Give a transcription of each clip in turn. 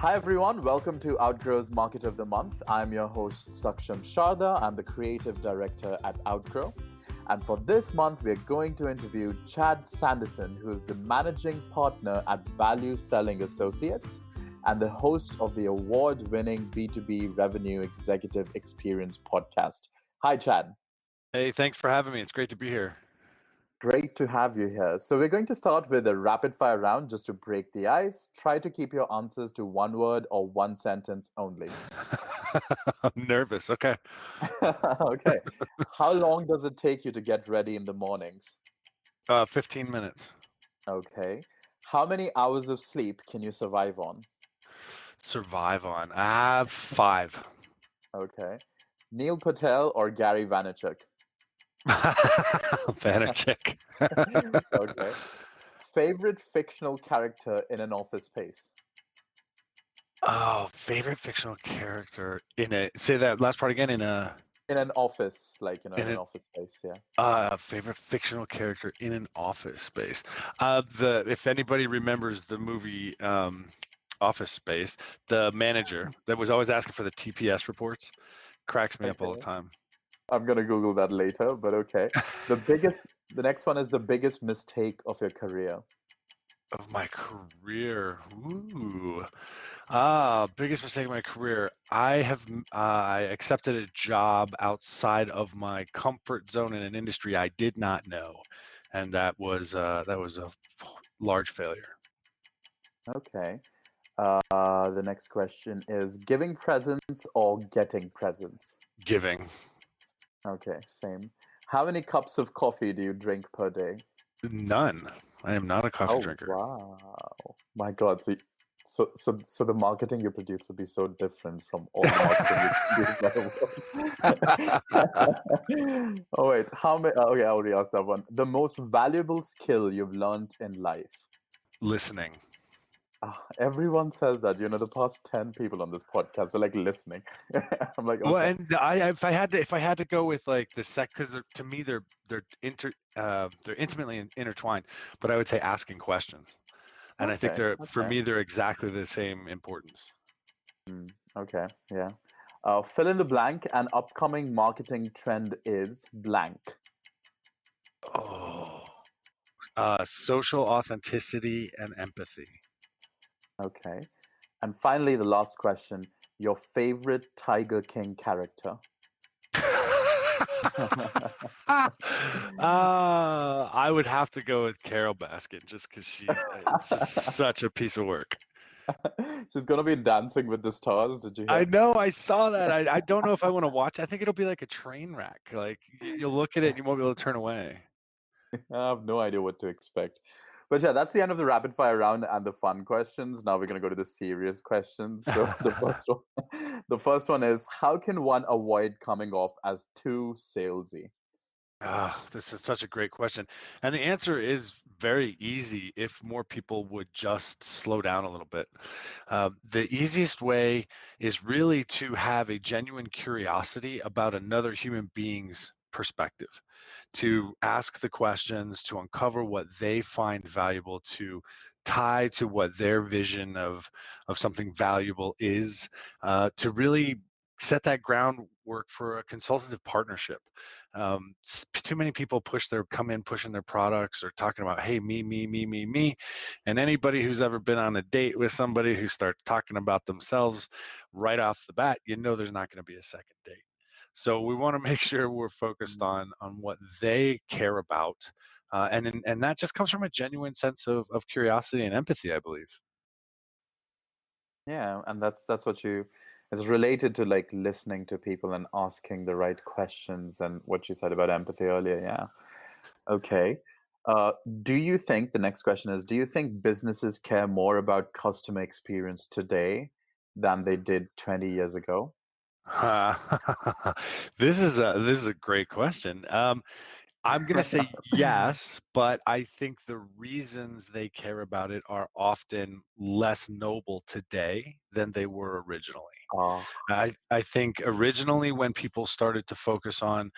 Hi everyone, welcome to Outgrow's Market of the Month. I'm your host Saksham Sharda. I'm the creative director at Outgrow. And for this month, we're going to interview Chad Sanderson, who is the managing partner at Value Selling Associates and the host of the award-winning B2B Revenue Executive Experience podcast. Hi, Chad. Hey, thanks for having me. It's great to be here. Great to have you here. So we're going to start with a rapid fire round just to break the ice. Try to keep your answers to one word or one sentence only. I'm nervous. Okay. Okay. How long does it take you to get ready in the mornings? 15 minutes. Okay. How many hours of sleep can you survive on? Survive on. 5. Okay. Neil Patel or Gary Vaynerchuk? Vaynerchuk. Okay. Favorite fictional character in an office space? Oh, favorite fictional character say that last part again, In an office, in an office space, yeah. Favorite fictional character in an office space. If anybody remembers the movie Office Space, the manager that was always asking for the TPS reports cracks me up all the time. I'm gonna Google that later, but okay. The next one is the biggest mistake of your career. Of my career. Ooh. Biggest mistake of my career. I accepted a job outside of my comfort zone in an industry I did not know, and that was a large failure. Okay. The next question is giving presents or getting presents? Giving. Okay, same. How many cups of coffee do you drink per day? None. I am not a coffee drinker. Wow. My God. So the marketing you produce would be so different from all the marketing you produce. Oh wait, how many? Okay, I already asked that one. The most valuable skill you've learned in life? Listening. Everyone says that. The past 10 people on this podcast are like listening. I'm like, okay. Well, and if I had to go with like the because to me they're intimately intertwined, but I would say asking questions. And I think for me, they're exactly the same importance. Okay, yeah. Fill in the blank. An upcoming marketing trend is blank. Social authenticity and empathy. Okay. And finally, the last question. Your favorite Tiger King character? I would have to go with Carol Baskin just because she's such a piece of work. She's gonna be Dancing with the Stars. Did you hear? I know. I saw that. I don't know if I want to watch. I think it'll be like a train wreck. Like you'll look at it and you won't be able to turn away. I have no idea what to expect. But yeah, that's the end of the rapid fire round and the fun questions. Now we're going to go to the serious questions. So the first one is, how can one avoid coming off as too salesy? This is such a great question. And the answer is very easy if more people would just slow down a little bit. The easiest way is really to have a genuine curiosity about another human being's perspective, to ask the questions, to uncover what they find valuable, to tie to what their vision of something valuable is, to really set that groundwork for a consultative partnership. Too many people come in pushing their products or talking about, hey, me. And anybody who's ever been on a date with somebody who starts talking about themselves right off the bat, there's not going to be a second date. So we want to make sure we're focused on what they care about. And that just comes from a genuine sense of curiosity and empathy, I believe. Yeah, and that's what it's related to like listening to people and asking the right questions and what you said about empathy earlier. Yeah. Okay. The next question is, do you think businesses care more about customer experience today than they did 20 years ago? This is a great question. I'm going to say yes, but I think the reasons they care about it are often less noble today than they were originally. I think originally when people started to focus on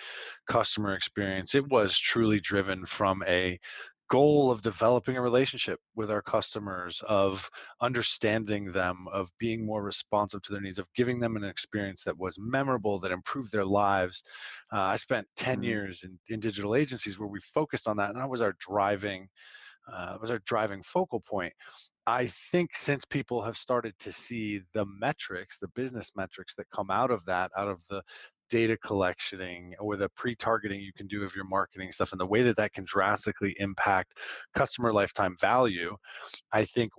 customer experience, it was truly driven from a goal of developing a relationship with our customers, of understanding them, of being more responsive to their needs, of giving them an experience that was memorable, that improved their lives. I spent 10 Mm, years in digital agencies where we focused on that, and that was our driving focal point. I think since people have started to see the metrics, the business metrics that come out of that, out of the data collecting or the pre-targeting you can do of your marketing stuff, and the way that that can drastically impact customer lifetime value, I think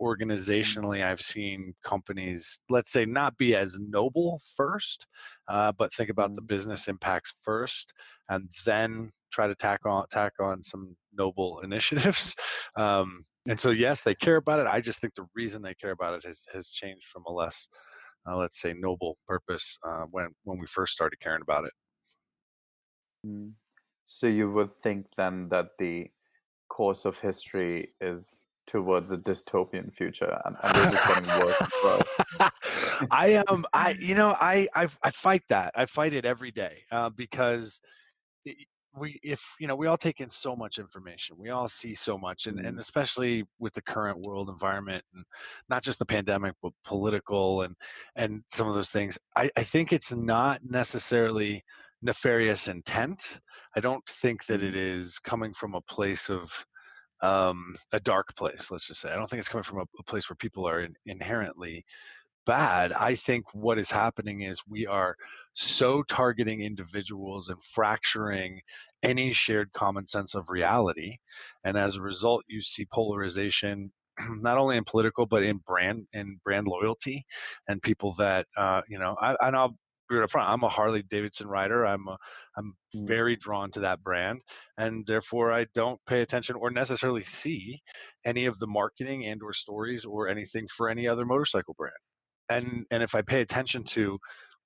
mm, organizationally, I've seen companies, let's say, not be as noble first, but think about the mm, business impacts first, and then try to tack on some noble initiatives. And so, yes, they care about it. I just think the reason they care about it has changed from a less, let's say, noble purpose when we first started caring about it. mm. So you would think then that the course of history is towards a dystopian future, and we're just getting worse and worse. I fight that. I fight it every day because i- we all take in so much information, we all see so much, and Mm, especially with the current world environment, and not just the pandemic but political and some of those things. I think it's not necessarily nefarious intent. I don't think that it mm, is coming from a place of a dark place, let's just say. I don't think it's coming from a place where people are inherently bad. I think what is happening is we are so targeting individuals and fracturing any shared common sense of reality. And as a result, you see polarization not only in political but in brand loyalty, and people that and I'll be right up front. I'm a Harley Davidson rider. I'm mm. very drawn to that brand, and therefore I don't pay attention or necessarily see any of the marketing and or stories or anything for any other motorcycle brand. And if I pay attention to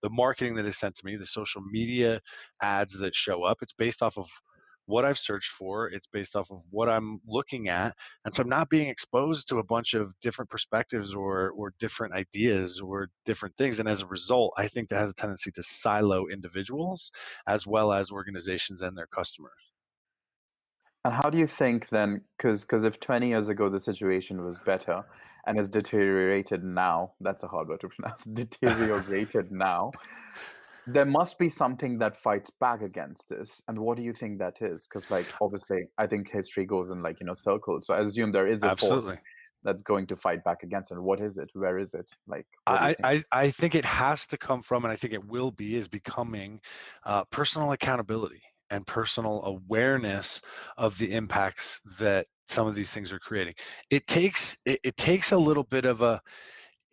the marketing that is sent to me, the social media ads that show up, it's based off of what I've searched for, it's based off of what I'm looking at. And so I'm not being exposed to a bunch of different perspectives or different ideas or different things. And as a result, I think that has a tendency to silo individuals as well as organizations and their customers. And how do you think then, because if 20 years ago the situation was better and has deteriorated now, that's a hard word to pronounce, deteriorated now, there must be something that fights back against this. And what do you think that is? Because, like, obviously, I think history goes in, like, circles. So I assume there is a force Absolutely. that's going to fight back against it. What is it? Where is it? Like, what do you think? I think it has to come from, and I think it will be, is becoming personal accountability and personal awareness of the impacts that some of these things are creating. It takes a little bit of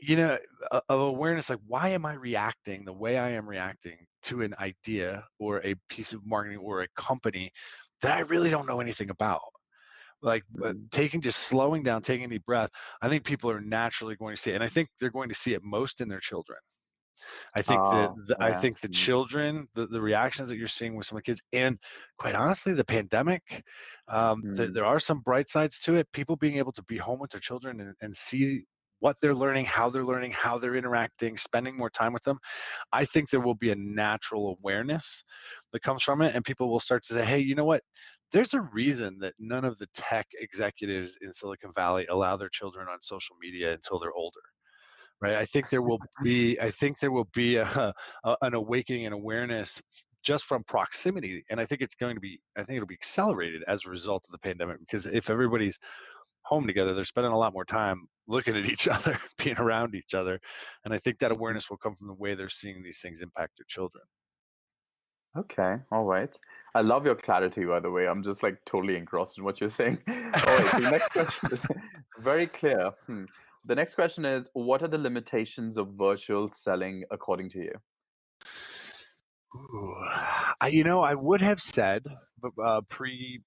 you know of awareness, like, why am I reacting the way I am reacting to an idea or a piece of marketing or a company that I really don't know anything about? Like, but Mm. just slowing down, taking a deep breath. I think people are naturally going to see it, and I think they're going to see it most in their children. I think that Ah, I yeah. think the Mm, children, the reactions that you're seeing with some of the kids, and quite honestly, the pandemic, mm, there are some bright sides to it. People being able to be home with their children and see what they're learning, how they're interacting, spending more time with them. I think there will be a natural awareness that comes from it, and people will start to say, "Hey, you know what? There's a reason that none of the tech executives in Silicon Valley allow their children on social media until they're older." Right? I think there will be an awakening and awareness just from proximity, and I think it'll be accelerated as a result of the pandemic, because if everybody's home together, they're spending a lot more time looking at each other, being around each other, and I think that mm. awareness will come from the way they're seeing these things impact their children. Okay, all right. I love your clarity, by the way. I'm just like totally engrossed in what you're saying. All right, so the next question is very clear. The next question is, what are the limitations of virtual selling according to you? Ooh, I would have said, but pre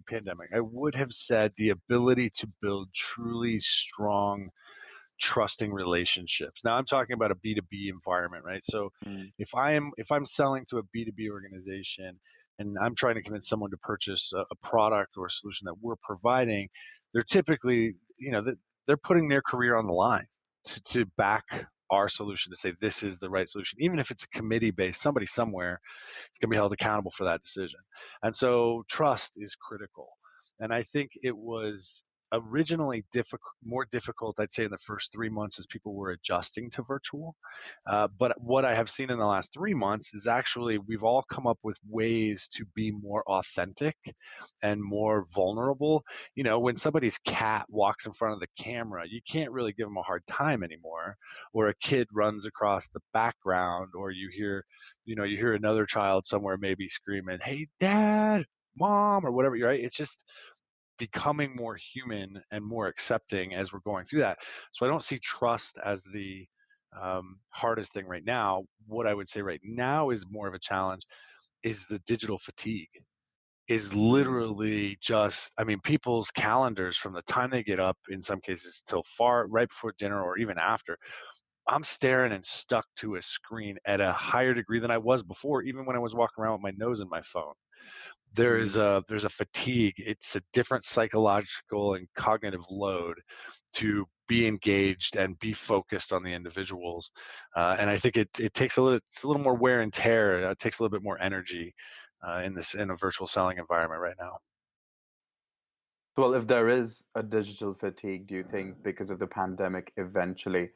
pandemic, I would have said the ability to build truly strong, trusting relationships. Now I'm talking about a B2B environment, right? So Mm, if I'm selling to a B2B organization and I'm trying to convince someone to purchase a product or a solution that we're providing, they're typically, they're putting their career on the line to back our solution, to say this is the right solution. Even if it's a committee based, somebody somewhere is going to be held accountable for that decision. And so trust is critical. And I think it was originally more difficult, I'd say, in the first 3 months as people were adjusting to virtual. But what I have seen in the last 3 months is actually we've all come up with ways to be more authentic and more vulnerable. When somebody's cat walks in front of the camera, you can't really give them a hard time anymore, or a kid runs across the background, or you hear another child somewhere maybe screaming, "Hey, dad, mom," or whatever, right? It's just becoming more human and more accepting as we're going through that. So I don't see trust as the hardest thing right now. What I would say right now is more of a challenge is the digital fatigue. Is Mm. literally just, I mean, people's calendars from the time they get up, in some cases, till far right before dinner or even after. I'm staring and stuck to a screen at a higher degree than I was before, even when I was walking around with my nose in my phone. Mm. There's a fatigue. It's a different psychological and cognitive load to be engaged and be focused on the individuals. And I think it takes it's a little more wear and tear. It takes a little bit more energy in a virtual selling environment right now. Well, if there is a digital fatigue, do you think because of the pandemic, eventually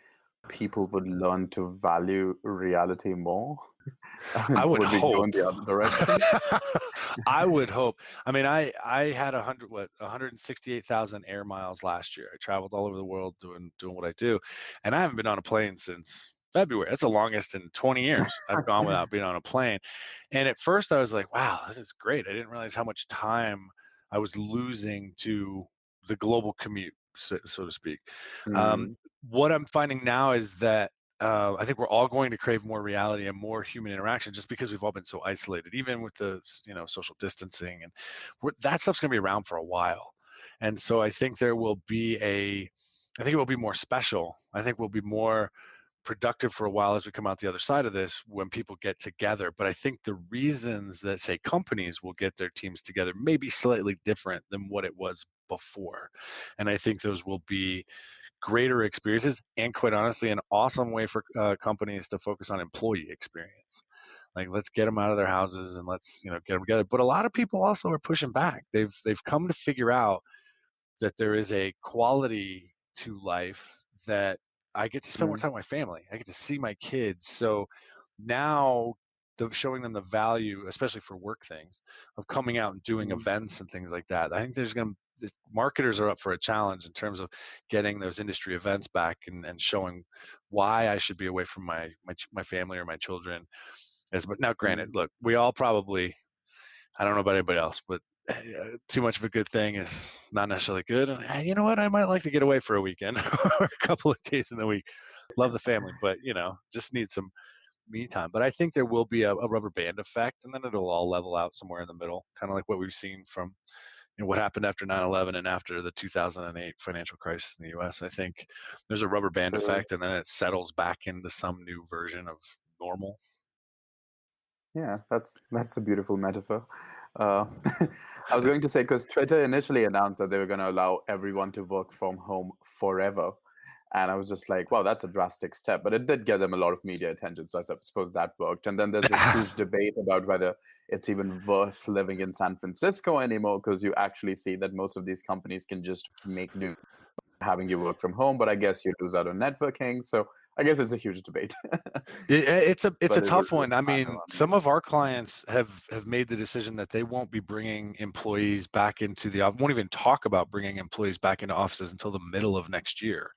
people would learn to value reality more? I I mean, would would we go in hope. the other direction? I would hope. I mean, I had 168,000 air miles last year. I traveled all over the world doing what I do, and I haven't been on a plane since February. That's the longest in 20 years I've gone without being on a plane. And at first, I was like, "Wow, this is great." I didn't realize how much time I was losing to the global commute, so to speak. Um, Mm. what I'm finding now is that I think we're all going to crave more reality and more human interaction, just because we've all been so isolated, even with the social distancing, and that stuff's going to be around for a while. And so I think it will be more special. I think we'll be more productive for a while as we come out the other side of this when people get together. But I think the reasons that, say, companies will get their teams together may be slightly different than what it was before. And I think those will be greater experiences, and quite honestly, an awesome way for companies to focus on employee experience. Like, let's get them out of their houses and let's get them together. But a lot of people also are pushing back. They've come to figure out that there is a quality to life that I get to spend more Mm. time with my family. I get to see my kids. So now, showing them the value, especially for work things, of coming out and doing Mm. events and things like that. I think marketers are up for a challenge in terms of getting those industry events back, and showing why I should be away from my family or my children. But now, granted, Mm. look, we all probably, I don't know about anybody else, but too much of a good thing is not necessarily good. And you know what? I might like to get away for a weekend or a couple of days in the week. Love the family, but just need some me time. But I think there will be a rubber band effect, and then it'll all level out somewhere in the middle, kind of like what we've seen from what happened after 9/11 and after the 2008 financial crisis in the U.S. I think there's a rubber band True. effect, and then it settles back into some new version of normal. Yeah, that's a beautiful metaphor. Uh, I was going to say because Twitter initially announced that they were going to allow everyone to work from home forever, and I was just like, "Wow, that's a drastic step." But it did get them a lot of media attention, so I suppose that worked. And then there's this huge debate about whether it's even worth living in San Francisco anymore because you actually see that most of these companies can just make do having you work from home, but I guess you lose out on networking. So I guess it's a huge debate, It's a but it will tough one. I expand mean, around. some of our clients have made the decision that they won't be bringing employees back into the office. Won't even talk about bringing employees back into offices until the middle of next year,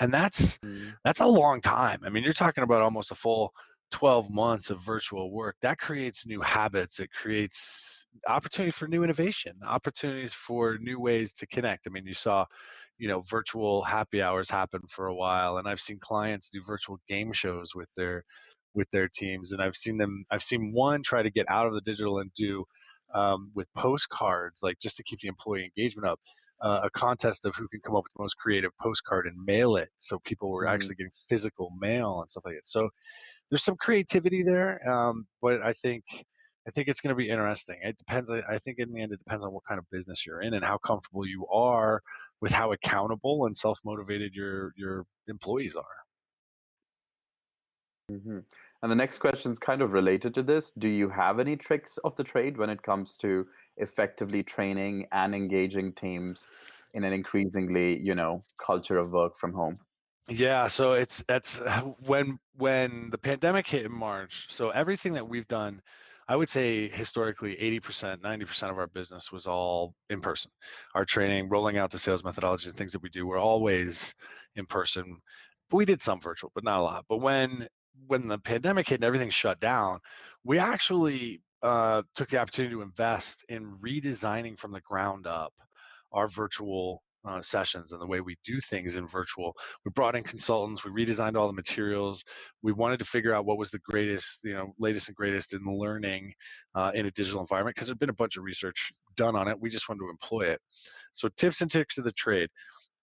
and Mm. that's a long time. I mean, you're talking about almost a full 12 months of virtual work. That creates new habits. It creates opportunity for new innovation, opportunities for new ways to connect. I mean, you saw, virtual happy hours happen for a while, and I've seen clients do virtual game shows with their teams, and I've seen one try to get out of the digital and do with postcards, like just to keep the employee engagement up, a contest of who can come up with the most creative postcard and mail it. So people were Mm. actually getting physical mail and stuff like that. So there's some creativity there, but I think it's going to be interesting. It depends. I think in the end, it depends on what kind of business you're in and how comfortable you are with how accountable and self-motivated your employees are. Mhm. And the next question is kind of related to this. Do you have any tricks of the trade when it comes to effectively training and engaging teams in an increasingly, culture of work from home? Yeah, so it's that's when the pandemic hit in March. So everything that we've done, I would say historically 80%, 90% of our business was all in person. Our training, rolling out the sales methodology and things that we do were always in person. But we did some virtual, but not a lot. But when the pandemic hit and everything shut down, we actually took the opportunity to invest in redesigning from the ground up our virtual sessions and the way we do things in virtual. We brought in consultants, we redesigned all the materials. We wanted to figure out what was the greatest, latest and greatest in learning in a digital environment, because there'd been a bunch of research done on it. We just wanted to employ it. So tips and tricks of the trade: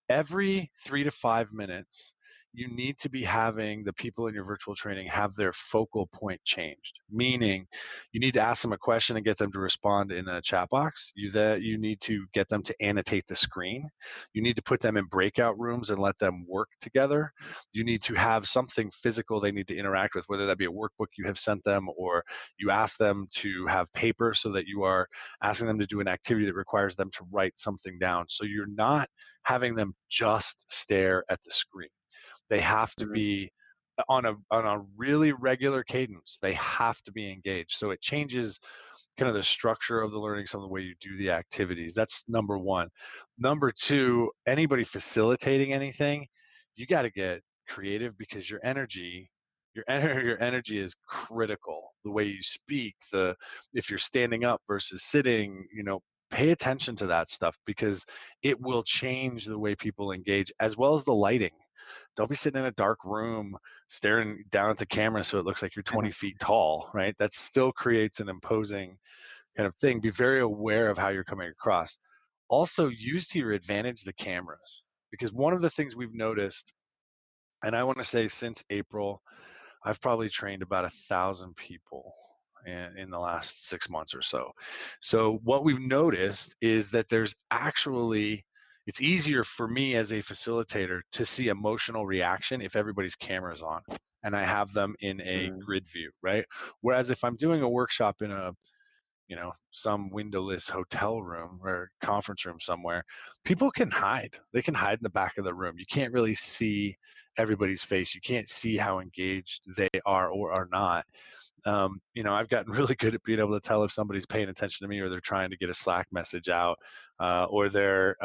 every 3 to 5 minutes, you need to be having the people in your virtual training have their focal point changed. Meaning, you need to ask them a question and get them to respond in a chat box. You need to get them to annotate the screen. You need to put them in breakout rooms and let them work together. You need to have something physical they need to interact with, whether that be a workbook you have sent them, or you ask them to have paper, so that you are asking them to do an activity that requires them to write something down. So you're not having them just stare at the screen. They have to Mhm. be on a really regular cadence. They have to be engaged. So it changes kind of the structure of the learning, some of the way you do the activities. That's number one. Number two, anybody facilitating anything, you got to get creative, because your energy is critical. The way you speak, if you're standing up versus sitting, pay attention to that stuff, because it will change the way people engage, as well as the lighting. Don't be sitting in a dark room staring down at the camera so it looks like you're 20 feet tall, right? That still creates an imposing kind of thing. Be very aware of how you're coming across. Also, use to your advantage the cameras, because one of the things we've noticed, and I want to say since April, I've probably trained about 1,000 people in the last 6 months or so. So what we've noticed is that it's easier for me as a facilitator to see emotional reaction if everybody's camera is on and I have them in a Mm. grid view, right? Whereas if I'm doing a workshop in some windowless hotel room or conference room somewhere, people can hide. They can hide in the back of the room. You can't really see everybody's face. You can't see how engaged they are or are not. I've gotten really good at being able to tell if somebody's paying attention to me, or they're trying to get a Slack message out, or they're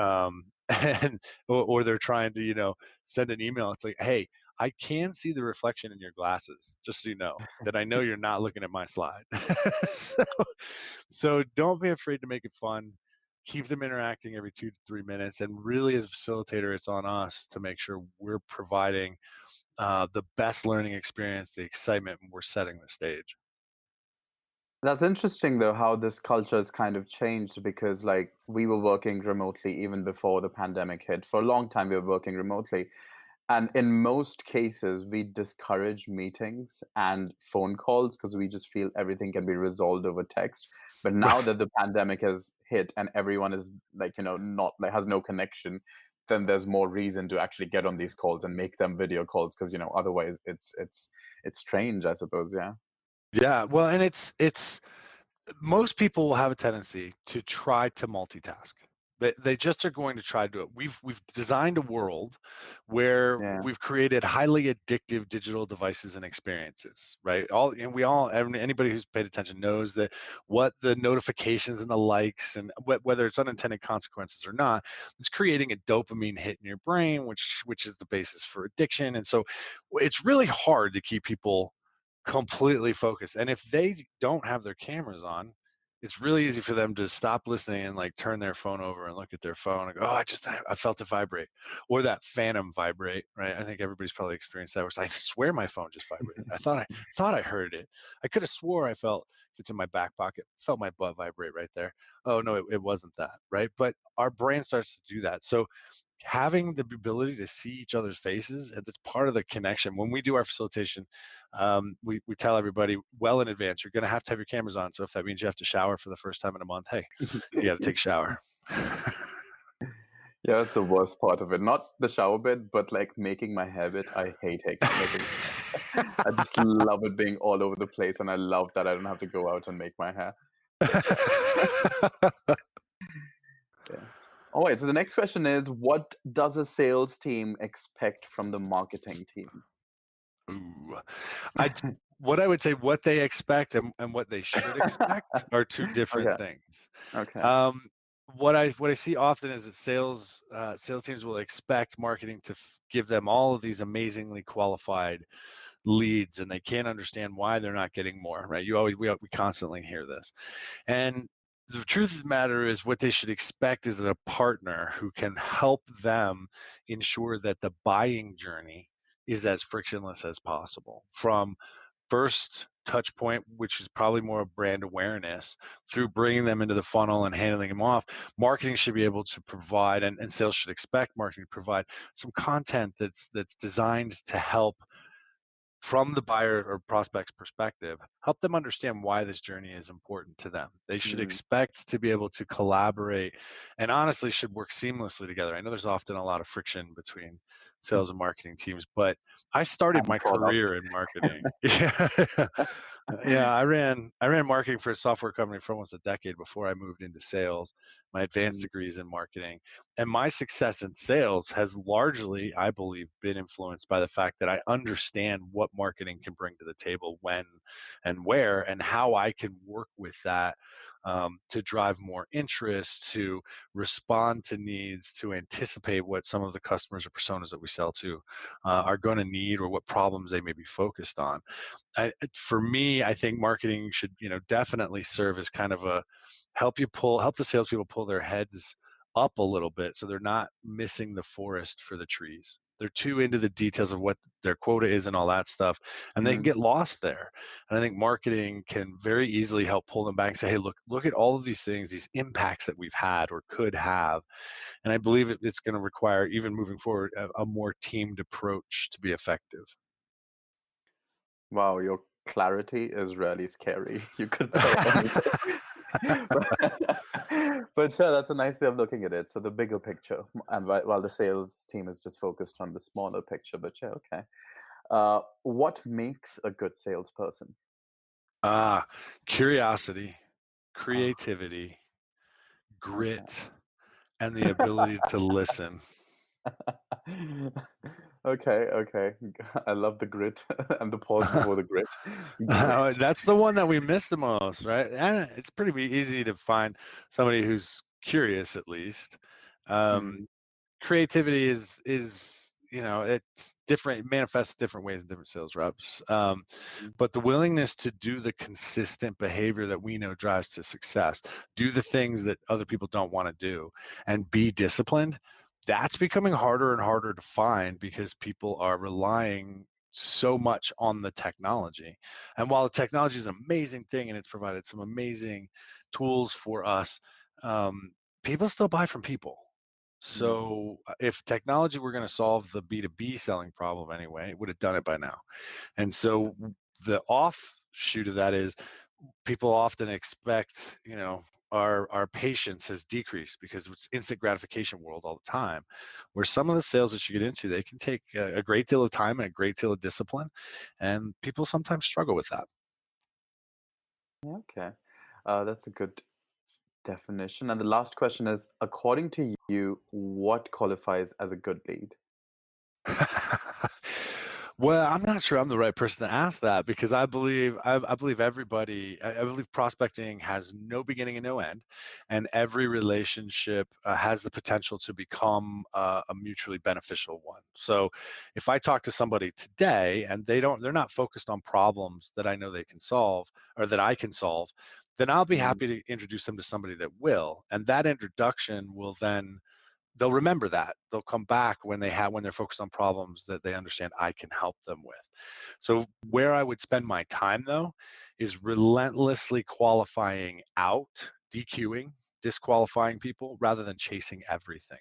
or they're trying to send an email. It's like, hey, I can see the reflection in your glasses, just so you know that I know you're not looking at my slide. so, so don't be afraid to make it fun. Keep them interacting every 2 to 3 minutes, and really, as a facilitator, it's on us to make sure we're providing the best learning experience, the excitement, and we're setting the stage. That's interesting though how this culture has kind of changed because like we were working remotely even before the pandemic hit. For a long time we were working remotely. And in most cases, we discourage meetings and phone calls because we just feel everything can be resolved over text. But now Right. that the pandemic has hit and everyone is like, not like has no connection, then there's more reason to actually get on these calls and make them video calls because otherwise it's strange, I suppose. Yeah. Yeah. Well, and it's most people will have a tendency to try to multitask. They just are going to try to do it. We've designed a world where Yeah. we've created highly addictive digital devices and experiences, right? Anybody who's paid attention knows that what the notifications and the likes, and whether it's unintended consequences or not, is creating a dopamine hit in your brain, which is the basis for addiction. And so it's really hard to keep people completely focused. And if they don't have their cameras on, it's really easy for them to stop listening and like turn their phone over and look at their phone and go, "Oh, I felt it vibrate," or that phantom vibrate, right? I think everybody's probably experienced that. Where it's, I swear my phone just vibrated. I thought I heard it. I could have swore I felt, if it's in my back pocket, felt my butt vibrate right there. Oh no, it wasn't that, right? But our brain starts to do that. So having the ability to see each other's faces, and that's part of the connection. When we do our facilitation, we tell everybody well in advance, you're going to have your cameras on. So if that means you have to shower for the first time in a month, hey, you got to take a shower. Yeah, that's the worst part of it. Not the shower bit, but like making my hair bit. I hate making. I just love it being all over the place, and I love that I don't have to go out and make my hair. Yeah. All right. So the next question is, what does a sales team expect from the marketing team? Ooh. I what I would say what they expect and what they should expect are two different Okay. things. Okay. Um, what I see often is that sales teams will expect marketing to give them all of these amazingly qualified leads, and they can't understand why they're not getting more. Right? We constantly hear this, and the truth of the matter is what they should expect is a partner who can help them ensure that the buying journey is as frictionless as possible from first touch point, which is probably more brand awareness, through bringing them into the funnel and handling them off. Marketing should be able to provide, and sales should expect marketing to provide some content that's designed to help from the buyer or prospect's perspective, help them understand why this journey is important to them. They should Mm, expect to be able to collaborate and honestly should work seamlessly together. I know there's often a lot of friction between sales and marketing teams, but I started and my product. career in marketing. Yeah. Yeah, I ran marketing for a software company for almost a decade before I moved into sales. My advanced Mm, degrees in marketing, and my success in sales has largely, I believe, been influenced by the fact that I understand what marketing can bring to the table when and where, and how I can work with that to drive more interest, to respond to needs, to anticipate what some of the customers or personas that we sell to are going to need or what problems they may be focused on. For me, I think marketing should, definitely serve as kind of a help the salespeople pull their heads up a little bit so they're not missing the forest for the trees. They're too into the details of what their quota is and all that stuff, and they can mm. get lost there. And I think marketing can very easily help pull them back and say, "Hey, look at all of these things, these impacts that we've had or could have." And I believe it's going to require, even moving forward, a more teamed approach to be effective. Wow, your clarity is really scary. You could say anything. But sure, that's a nice way of looking at it. So the bigger picture, and while the sales team is just focused on the smaller picture. But yeah, okay. What makes a good salesperson? Ah, curiosity, Ah, creativity, okay. grit, and the ability to listen. Okay, okay. I love the grit and the pause before the grit. Grit. That's the one that we miss the most, right? And it's pretty easy to find somebody who's curious, at least. Um, Mm, Creativity is it's different, it manifests different ways in different sales reps. mm, But the willingness to do the consistent behavior that we know drives to success, do the things that other people don't want to do, and be disciplined, that's becoming harder and harder to find because people are relying so much on the technology. And while the technology is an amazing thing and it's provided some amazing tools for us, people still buy from people. mm, So if technology were going to solve the B2B selling problem anyway, it would have done it by now. And so the offshoot of that is people often expect, our patience has decreased because it's instant gratification world all the time. Where some of the sales that you get into, they can take a great deal of time and a great deal of discipline, and people sometimes struggle with that. yeah, okay. That's a good definition. And the last question is, according to you, what qualifies as a good lead? Well, I'm not sure I'm the right person to ask that because I believe I believe prospecting has no beginning and no end, and every relationship has the potential to become a mutually beneficial one. So, if I talk to somebody today and they're not focused on problems that I know they can solve or that I can solve, then I'll be Mm, happy to introduce them to somebody that will, and that introduction will then they'll remember that. They'll come back when they're focused on problems that they understand I can help them with. So where I would spend my time though is relentlessly qualifying out, DQing, disqualifying people rather than chasing everything.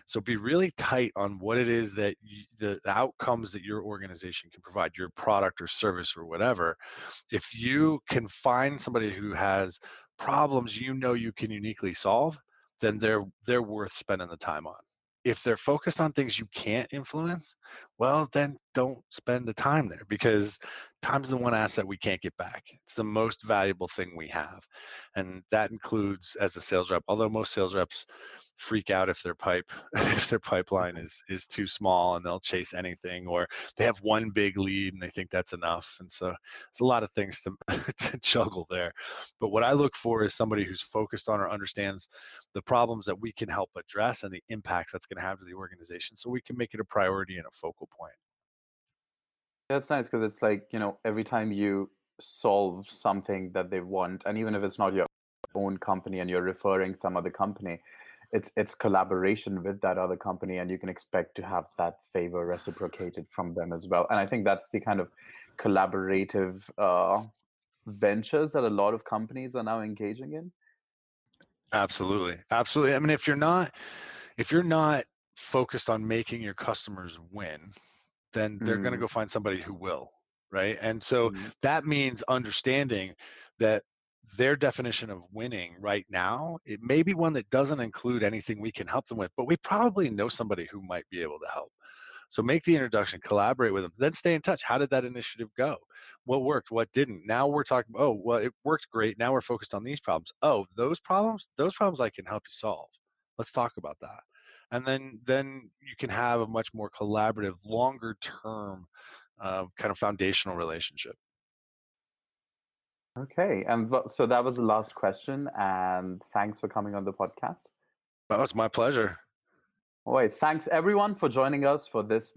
So be really tight on what it is that the outcomes that your organization can provide, your product or service or whatever. If you can find somebody who has problems you can uniquely solve, then they're worth spending the time on. If they're focused on things you can't influence, well, then don't spend the time there because time's the one asset we can't get back. It's the most valuable thing we have. And that includes as a sales rep, although most sales reps freak out if their if their pipeline is too small and they'll chase anything, or they have one big lead and they think that's enough. And so there's a lot of things to to juggle there. But what I look for is somebody who's focused on or understands the problems that we can help address and the impacts that's going to have to the organization so we can make it a priority and a focal point. That's nice because it's like, every time you solve something that they want, and even if it's not your own company and you're referring some other company, it's collaboration with that other company, and you can expect to have that favor reciprocated from them as well. And I think that's the kind of collaborative ventures that a lot of companies are now engaging in. Absolutely. Absolutely. I mean, if you're not focused on making your customers win, then they're going to Mm, go find somebody who will, right? And so mm, that means understanding that their definition of winning right now, it may be one that doesn't include anything we can help them with, but we probably know somebody who might be able to help. So make the introduction, collaborate with them, then stay in touch. How did that initiative go? What worked? What didn't? Now we're talking, oh, well, it worked great. Now we're focused on these problems. Oh, those problems I can help you solve. Let's talk about that. And then you can have a much more collaborative, longer term kind of foundational relationship. okay, and so that was the last question, and thanks for coming on the podcast. That was my pleasure. All right. Thanks everyone for joining us for this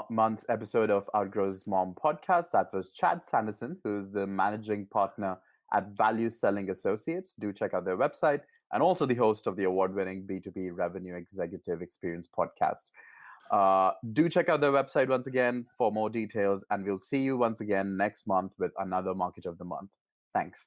month's episode of Outgrow's Mom podcast. That was Chad Sanderson, who's the managing partner at Value Selling Associates. Do check out their website, and also the host of the award-winning B2B Revenue Executive Experience podcast. Do check out their website once again for more details, and we'll see you once again next month with another Market of the Month. Thanks.